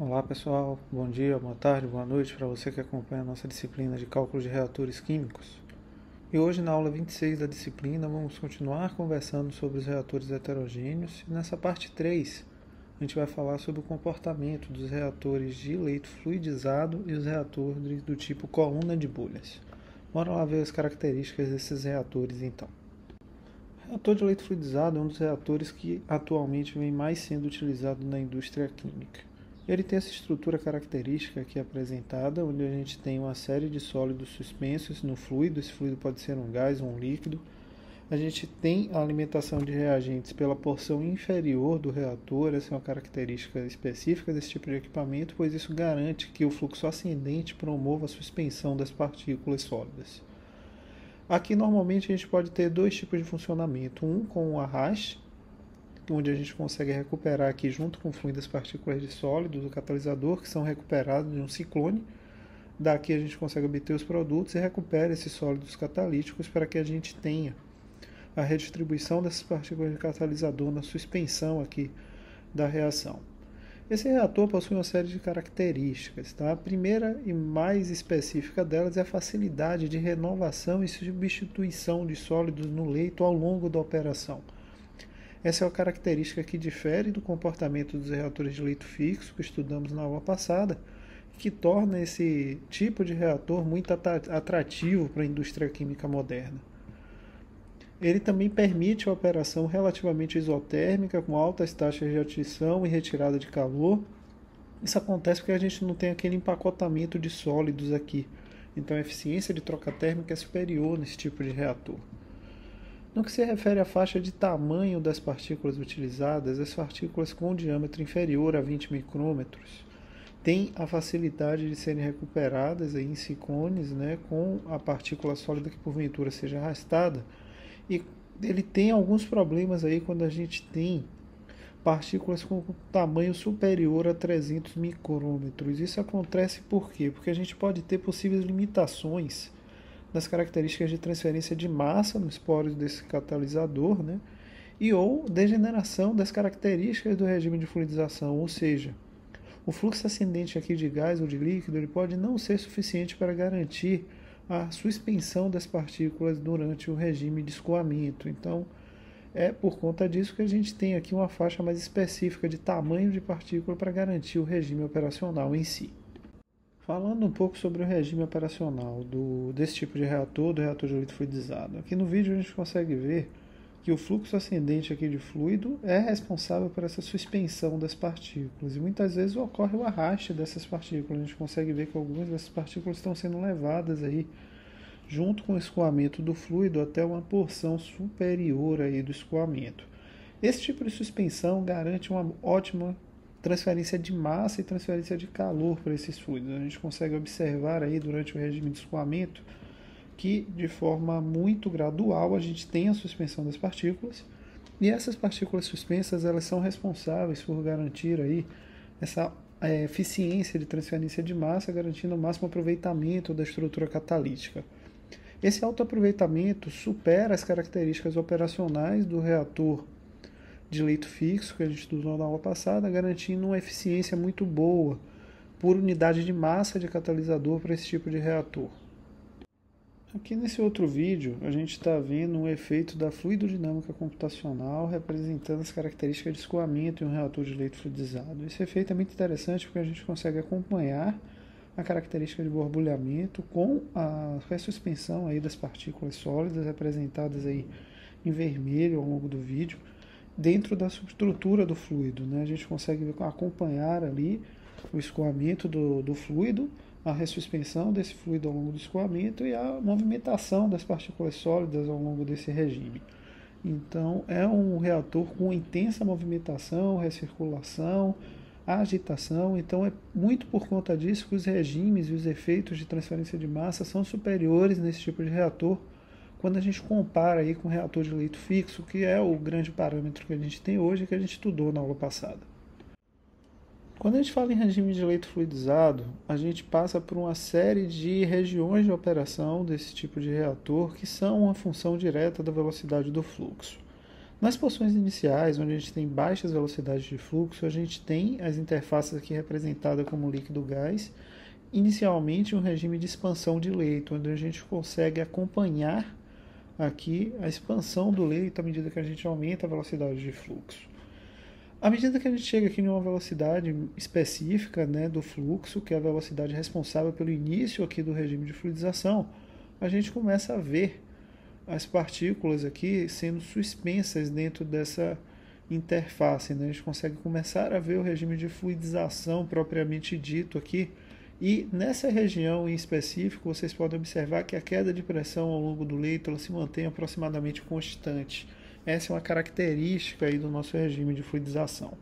Olá pessoal, bom dia, boa tarde, boa noite para você que acompanha a nossa disciplina de cálculo de reatores químicos. E hoje na aula 26 da disciplina vamos continuar conversando sobre os reatores heterogêneos e nessa parte 3 a gente vai falar sobre o comportamento dos reatores de leito fluidizado e os reatores do tipo coluna de bolhas. Bora lá ver as características desses reatores então. O reator de leito fluidizado é um dos reatores que atualmente vem mais sendo utilizado na indústria química. Ele tem essa estrutura característica aqui apresentada, onde a gente tem uma série de sólidos suspensos no fluido. Esse fluido pode ser um gás ou um líquido. A gente tem a alimentação de reagentes pela porção inferior do reator. Essa é uma característica específica desse tipo de equipamento, pois isso garante que o fluxo ascendente promova a suspensão das partículas sólidas. Aqui normalmente a gente pode ter dois tipos de funcionamento, um com o arraste, onde a gente consegue recuperar aqui junto com o fluido as partículas de sólido do catalisador, que são recuperadas de um ciclone. Daqui a gente consegue obter os produtos e recupera esses sólidos catalíticos para que a gente tenha a redistribuição dessas partículas de catalisador na suspensão aqui da reação. Esse reator possui uma série de características. Tá? A primeira e mais específica delas é a facilidade de renovação e substituição de sólidos no leito ao longo da operação. Essa é uma característica que difere do comportamento dos reatores de leito fixo que estudamos na aula passada, que torna esse tipo de reator muito atrativo para a indústria química moderna. Ele também permite a operação relativamente isotérmica, com altas taxas de atição e retirada de calor. Isso acontece porque a gente não tem aquele empacotamento de sólidos aqui. Então a eficiência de troca térmica é superior nesse tipo de reator. No que se refere à faixa de tamanho das partículas utilizadas, as partículas com diâmetro inferior a 20 micrômetros têm a facilidade de serem recuperadas em ciclones, com a partícula sólida que porventura seja arrastada. E ele tem alguns problemas aí quando a gente tem partículas com tamanho superior a 300 micrômetros. Isso acontece por quê? Porque a gente pode ter possíveis limitações das características de transferência de massa nos poros desse catalisador, e ou degeneração das características do regime de fluidização, ou seja, o fluxo ascendente aqui de gás ou de líquido ele pode não ser suficiente para garantir a suspensão das partículas durante o regime de escoamento. Então, é por conta disso que a gente tem aqui uma faixa mais específica de tamanho de partícula para garantir o regime operacional em si. Falando um pouco sobre o regime operacional desse tipo de reator, do reator de leito fluidizado. Aqui no vídeo a gente consegue ver que o fluxo ascendente aqui de fluido é responsável por essa suspensão das partículas. E muitas vezes ocorre o arraste dessas partículas. A gente consegue ver que algumas dessas partículas estão sendo levadas aí junto com o escoamento do fluido até uma porção superior aí do escoamento. Esse tipo de suspensão garante uma ótima transferência de massa e transferência de calor para esses fluidos. A gente consegue observar aí durante o regime de escoamento que de forma muito gradual a gente tem a suspensão das partículas e essas partículas suspensas elas são responsáveis por garantir aí essa eficiência de transferência de massa, garantindo o máximo aproveitamento da estrutura catalítica. Esse autoaproveitamento supera as características operacionais do reator de leito fixo que a gente estudou na aula passada, garantindo uma eficiência muito boa por unidade de massa de catalisador para esse tipo de reator. Aqui nesse outro vídeo, a gente está vendo um efeito da fluidodinâmica computacional representando as características de escoamento em um reator de leito fluidizado. Esse efeito é muito interessante porque a gente consegue acompanhar a característica de borbulhamento com a ressuspensão aí das partículas sólidas representadas aí em vermelho ao longo do vídeo, dentro da subestrutura do fluido. A gente consegue acompanhar ali o escoamento do fluido, a ressuspensão desse fluido ao longo do escoamento e a movimentação das partículas sólidas ao longo desse regime. Então, é um reator com intensa movimentação, recirculação, agitação. Então, é muito por conta disso que os regimes e os efeitos de transferência de massa são superiores nesse tipo de reator quando a gente compara aí com o reator de leito fixo, que é o grande parâmetro que a gente tem hoje e que a gente estudou na aula passada. Quando a gente fala em regime de leito fluidizado, a gente passa por uma série de regiões de operação desse tipo de reator que são uma função direta da velocidade do fluxo. Nas porções iniciais, onde a gente tem baixas velocidades de fluxo, a gente tem as interfaces aqui representadas como líquido-gás, inicialmente um regime de expansão de leito, onde a gente consegue acompanhar aqui a expansão do leito à medida que a gente aumenta a velocidade de fluxo. À medida que a gente chega aqui em uma velocidade específica, né, do fluxo, que é a velocidade responsável pelo início aqui do regime de fluidização, a gente começa a ver as partículas aqui sendo suspensas dentro dessa interface, né? A gente consegue começar a ver o regime de fluidização propriamente dito aqui. E nessa região em específico, vocês podem observar que a queda de pressão ao longo do leito ela se mantém aproximadamente constante. Essa é uma característica aí do nosso regime de fluidização.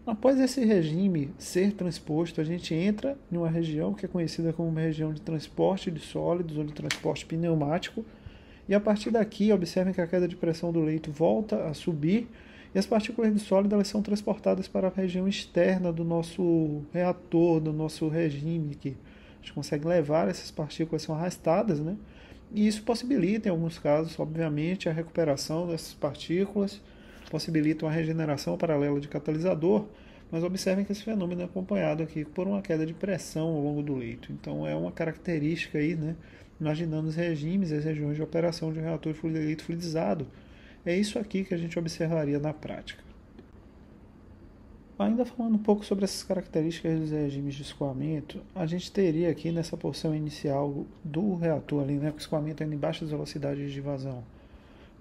Após esse regime ser transposto, a gente entra em uma região que é conhecida como uma região de transporte de sólidos ou de transporte pneumático. E a partir daqui, observem que a queda de pressão do leito volta a subir e as partículas de sólido elas são transportadas para a região externa do nosso reator, do nosso regime, que a gente consegue levar essas partículas, são arrastadas, né? E isso possibilita, em alguns casos, obviamente, a recuperação dessas partículas, possibilita uma regeneração paralela de catalisador, mas observem que esse fenômeno é acompanhado aqui por uma queda de pressão ao longo do leito. Então é uma característica aí, né? Imaginando os regimes, as regiões de operação de um reator de leito fluidizado. É isso aqui que a gente observaria na prática. Ainda falando um pouco sobre essas características dos regimes de escoamento, a gente teria aqui nessa porção inicial do reator, ali, né, com escoamento ainda em baixas velocidades de vazão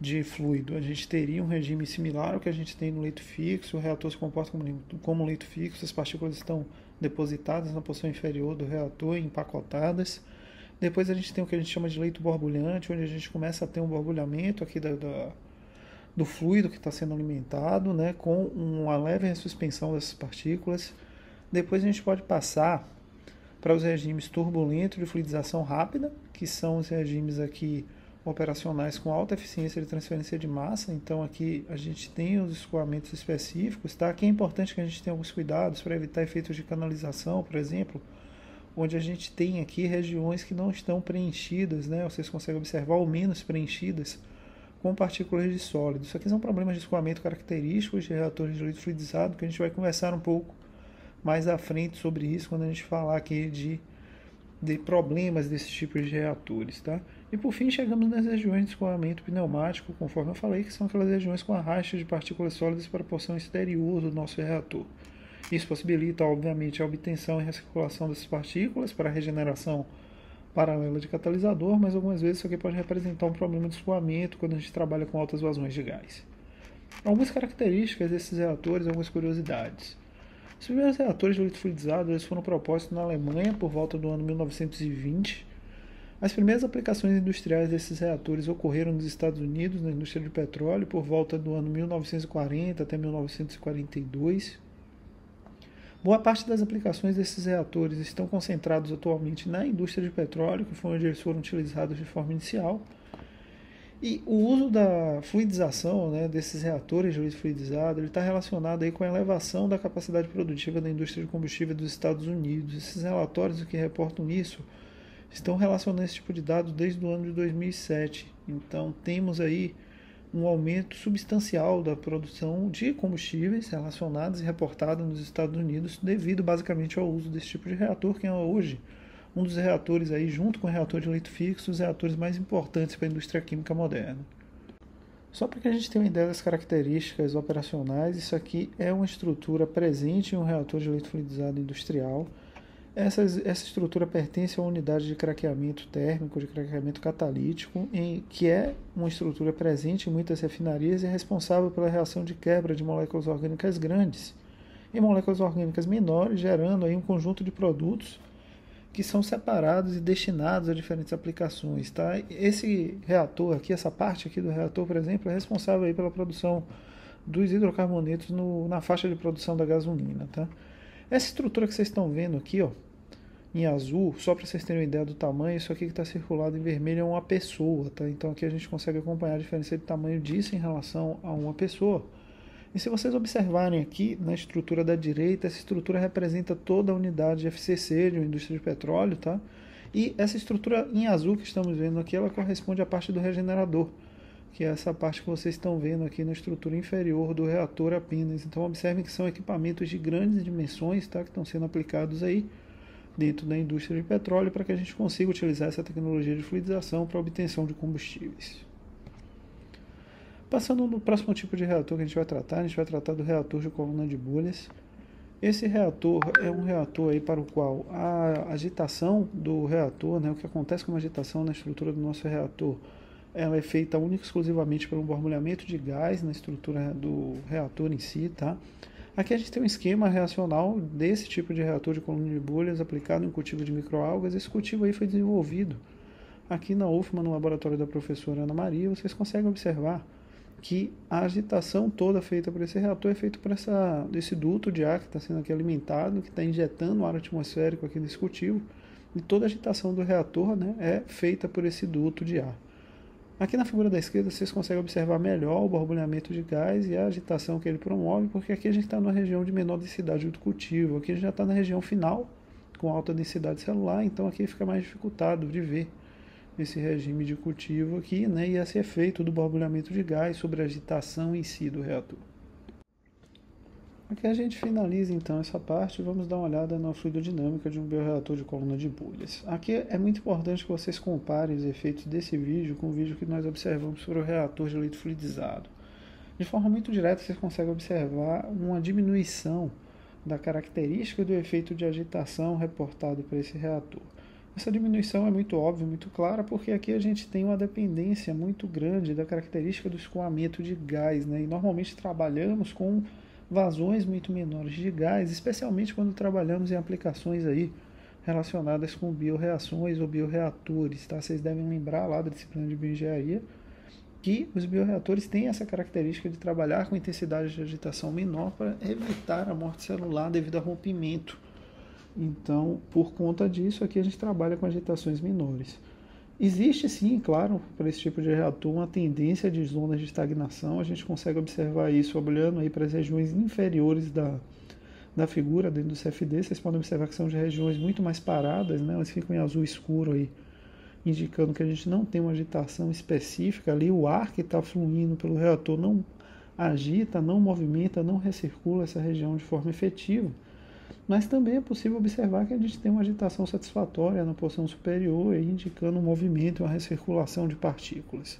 de fluido, a gente teria um regime similar ao que a gente tem no leito fixo, o reator se comporta como leito fixo, as partículas estão depositadas na porção inferior do reator, empacotadas. Depois a gente tem o que a gente chama de leito borbulhante, onde a gente começa a ter um borbulhamento aqui do fluido que está sendo alimentado, né, com uma leve ressuspensão dessas partículas. Depois a gente pode passar para os regimes turbulentos de fluidização rápida, que são os regimes aqui operacionais com alta eficiência de transferência de massa. Então aqui a gente tem os escoamentos específicos, tá? Aqui é importante que a gente tenha alguns cuidados para evitar efeitos de canalização, por exemplo, onde a gente tem aqui regiões que não estão preenchidas, né? Vocês conseguem observar, ou menos preenchidas, com partículas de sólido. Isso aqui são problemas de escoamento característicos de reatores de leito fluidizado, que a gente vai conversar um pouco mais à frente sobre isso, quando a gente falar aqui de problemas desses tipos de reatores, tá? E por fim chegamos nas regiões de escoamento pneumático, conforme eu falei, que são aquelas regiões com arrasto de partículas sólidas para a porção exterior do nosso reator. Isso possibilita, obviamente, a obtenção e recirculação dessas partículas para a regeneração paralela de catalisador, mas algumas vezes isso aqui pode representar um problema de escoamento quando a gente trabalha com altas vazões de gás. Algumas características desses reatores, algumas curiosidades. Os primeiros reatores de leito fluidizado eles foram propostos na Alemanha por volta do ano 1920. As primeiras aplicações industriais desses reatores ocorreram nos Estados Unidos, na indústria de petróleo, por volta do ano 1940 até 1942. Boa parte das aplicações desses reatores estão concentrados atualmente na indústria de petróleo, que foi onde eles foram utilizados de forma inicial. E o uso da fluidização, né, desses reatores de leito fluidizado está relacionado aí com a elevação da capacidade produtiva da indústria de combustível dos Estados Unidos. Esses relatórios que reportam isso estão relacionando esse tipo de dados desde o ano de 2007. Então temos aí um aumento substancial da produção de combustíveis relacionados e reportados nos Estados Unidos devido basicamente ao uso desse tipo de reator, que é hoje um dos reatores aí, junto com o reator de leito fixo, os reatores mais importantes para a indústria química moderna. Só para que a gente tenha uma ideia das características operacionais, isso aqui é uma estrutura presente em um reator de leito fluidizado industrial. Essa estrutura pertence a uma unidade de craqueamento térmico, de craqueamento catalítico, que é uma estrutura presente em muitas refinarias e é responsável pela reação de quebra de moléculas orgânicas grandes em moléculas orgânicas menores, gerando aí um conjunto de produtos que são separados e destinados a diferentes aplicações, tá? Esse reator aqui, essa parte aqui do reator, por exemplo, é responsável aí pela produção dos hidrocarbonetos na faixa de produção da gasolina, tá? Essa estrutura que vocês estão vendo aqui, ó, em azul, só para vocês terem uma ideia do tamanho, isso aqui que está circulado em vermelho é uma pessoa, tá? Então aqui a gente consegue acompanhar a diferença de tamanho disso em relação a uma pessoa. E se vocês observarem aqui na estrutura da direita, essa estrutura representa toda a unidade de FCC, de uma indústria de petróleo, tá? E essa estrutura em azul que estamos vendo aqui, ela corresponde à parte do regenerador, que é essa parte que vocês estão vendo aqui na estrutura inferior do reator apenas. Então observem que são equipamentos de grandes dimensões, tá, que estão sendo aplicados aí dentro da indústria de petróleo para que a gente consiga utilizar essa tecnologia de fluidização para a obtenção de combustíveis. Passando no próximo tipo de reator que a gente vai tratar do reator de coluna de bolhas. Esse reator é um reator aí para o qual a agitação do reator, né, o que acontece com a agitação na estrutura do nosso reator, ela é feita única e exclusivamente pelo borbulhamento de gás na estrutura do reator em si, tá? Aqui a gente tem um esquema reacional desse tipo de reator de coluna de bolhas aplicado em cultivo de microalgas. Esse cultivo aí foi desenvolvido aqui na UFMA, no laboratório da professora Ana Maria. Vocês conseguem observar que a agitação toda feita por esse reator é feita por esse duto de ar que está sendo aqui alimentado, que está injetando ar atmosférico aqui nesse cultivo, e toda a agitação do reator, né, é feita por esse duto de ar. Aqui na figura da esquerda vocês conseguem observar melhor o borbulhamento de gás e a agitação que ele promove, porque aqui a gente está numa região de menor densidade do cultivo, aqui a gente já está na região final, com alta densidade celular, então aqui fica mais dificultado de ver esse regime de cultivo aqui, né, e esse efeito do borbulhamento de gás sobre a agitação em si do reator. Aqui a gente finaliza então essa parte e vamos dar uma olhada na fluidodinâmica de um bioreator de coluna de bolhas. Aqui é muito importante que vocês comparem os efeitos desse vídeo com o vídeo que nós observamos sobre o reator de leite fluidizado. De forma muito direta vocês conseguem observar uma diminuição da característica do efeito de agitação reportado para esse reator. Essa diminuição é muito óbvia, muito clara, porque aqui a gente tem uma dependência muito grande da característica do escoamento de gás, né? E normalmente trabalhamos com vazões muito menores de gás, especialmente quando trabalhamos em aplicações aí relacionadas com bioreações ou bioreatores, tá? Vocês devem lembrar lá da disciplina de bioengenharia que os bioreatores têm essa característica de trabalhar com intensidade de agitação menor para evitar a morte celular devido a rompimento. Então, por conta disso, aqui a gente trabalha com agitações menores. Existe sim, claro, para esse tipo de reator, uma tendência de zonas de estagnação. A gente consegue observar isso olhando aí para as regiões inferiores da figura dentro do CFD. Vocês podem observar que são de regiões muito mais paradas, né? Elas ficam em azul escuro aí, indicando que a gente não tem uma agitação específica ali. O ar que está fluindo pelo reator não agita, não movimenta, não recircula essa região de forma efetiva. Mas também é possível observar que a gente tem uma agitação satisfatória na porção superior, indicando um movimento e uma recirculação de partículas.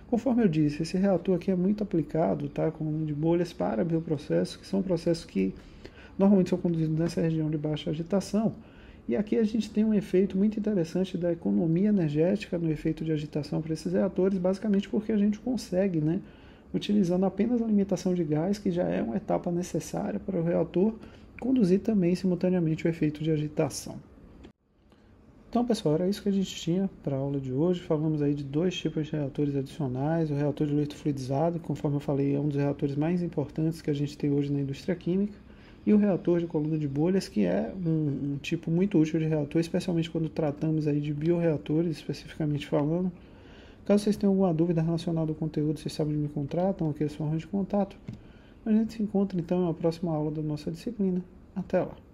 Conforme eu disse, esse reator aqui é muito aplicado, tá, com de bolhas para bioprocessos, que são processos que normalmente são conduzidos nessa região de baixa agitação. E aqui a gente tem um efeito muito interessante da economia energética no efeito de agitação para esses reatores, basicamente porque a gente consegue, né, utilizando apenas a alimentação de gás, que já é uma etapa necessária para o reator, conduzir também simultaneamente o efeito de agitação. Então, pessoal, era isso que a gente tinha para a aula de hoje. Falamos aí de dois tipos de reatores adicionais. O reator de leito fluidizado, conforme eu falei, é um dos reatores mais importantes que a gente tem hoje na indústria química. E o reator de coluna de bolhas, que é um tipo muito útil de reator, especialmente quando tratamos aí de bioreatores, especificamente falando. Caso vocês tenham alguma dúvida relacionada ao conteúdo, vocês sabem de me contratam, aqui as formas de contato. A gente se encontra então na próxima aula da nossa disciplina. Até lá!